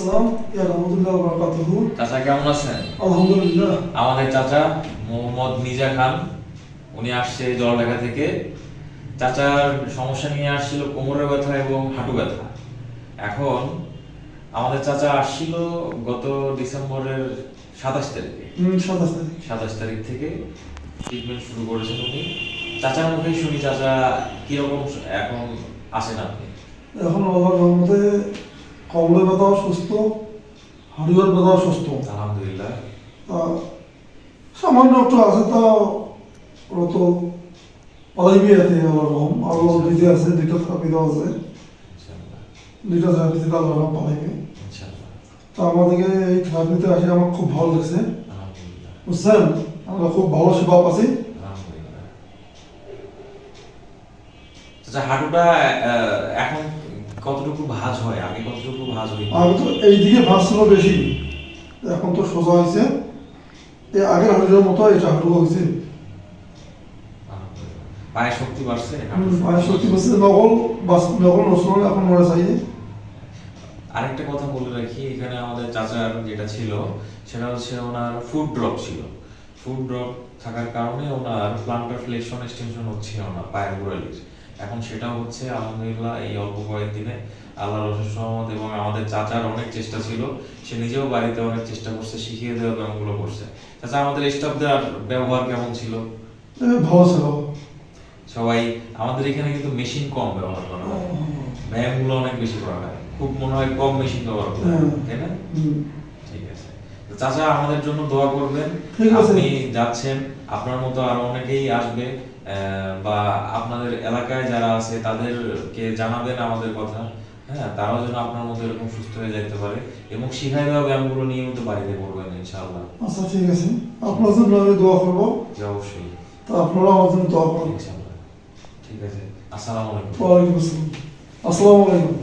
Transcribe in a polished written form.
আসসালাম ইয়া রাহমাতুল্লাহি ওয়া বারাকাতুহু। চাচা কেমন আছেন? আলহামদুলিল্লাহ। আমাদের চাচা মোহাম্মদ মিজা খান, উনি আসছে জলঢাকা থেকে। চাচার সমস্যা নিয়ে আসছিল কোমরের ব্যথা এবং হাঁটু ব্যথা। এখন আমাদের চাচা আসছিল গত ডিসেম্বরের 27 তারিখে। 27 তারিখ থেকে ট্রিটমেন্ট শুরু করেছেন উনি। চাচার মুখে শুনি চাচা কিরকম এখন আছেন আপনি? এখন আল্লাহর রহমতে কমরের ব্যথাও সুস্থ, হাঁটুর ব্যথাও সুস্থ। আলহামদুলিল্লাহ। সামান্য একটু আছে তা ওরা তো পালাইবি আছে আল্লাহর রহম। আল্লাহ দিতে আছে, দুইটা থেরাপি দেওয়া আছে, ইনশাআল্লাহ দুইটা থেরাপি দিতে আল্লাহর রহম পালাইবে। ইনশাআল্লাহ। তো আমাদেরকে এই থেরাপিতে আসে আমার খুব ভালো লাগছে, আলহামদুলিল্লাহ বুঝছেন? আমরা খুব ভালো সেবা পাচ্ছি। আলহামদুলিল্লাহ। আচ্ছা, হাঁটুটা এখন কতটুকু ভাঁজ হয়? আগে কতটুকু ভাঁজ হইতো? আগে তো এইদিকে ভাঁজ ছিল বেশি, এখন তো সোজা হয়েছে। এই আগের হাঁটুর মতো এটা হাঁটু হয়েছে। আলহামদুলিল্লাহ। পায়ে শক্তি বাড়ছে? পায়ের শক্তি বলছে নকল নসরুল এখন মরে চাইছে। আরেকটা কথা বলে রাখি, এখানে আমাদের চাচার যেটা ছিল সেটা হচ্ছে ওনার ফুড ড্রপ ছিল। ফুড ড্রপ থাকার কারণে ওনার প্লান্টার ফ্লেকশন এক্সটেনশন হচ্ছিল না পায়ের গোড়ালির। এখন সেটাও হচ্ছে আলহামদুলিল্লাহ এই অল্প কয়েকদিনে, আল্লাহর অশেষ রহমত। এবং আমাদের চাচার অনেক চেষ্টা ছিল, সে নিজেও বাড়িতে অনেক চেষ্টা করছে, শিখিয়ে দেওয়ার ব্যায়ামগুলো করছে। চাচা, আমাদের স্টাফদের ব্যবহার কেমন ছিল? ভালো ছিল। সবাই, আমাদের এখানে কিন্তু মেশিন কম ব্যবহার করা হয়, ব্যায়ামগুলো অনেক বেশি করা হয়। খুব মনে হয় কম মেশিন ব্যবহার করা হয়, তাই না? ঠিক আছে। তো চাচা, আমাদের জন্য দোয়া করবেন। ঠিক আছে। আপনি যাচ্ছেন, আপনার মতো আরো অনেকেই আসবে, বা আপনাদের এলাকায় যারা আছে তাদেরকে জানাবেন আমাদের কথা। হ্যাঁ, তারাও যেন আপনার মতো এরকম সুস্থ হয়ে যেতে পারে এবং শিখাই দেওয়া ব্যায়ামগুলো নিয়মিত বাড়িতে করবেন ইনশাআল্লাহ। আচ্ছা, ঠিক আছে। আপনার জন্য আমি দোয়া করবো। জি, অবশ্যই। তো আপনারা আমার জন্য দোয়া করবেন। ইনশাআল্লাহ। ঠিক আছে। আসসালামু আলাইকুম। ওয়ালাইকুম আসসালাম। আসসালামু আলাইকুম।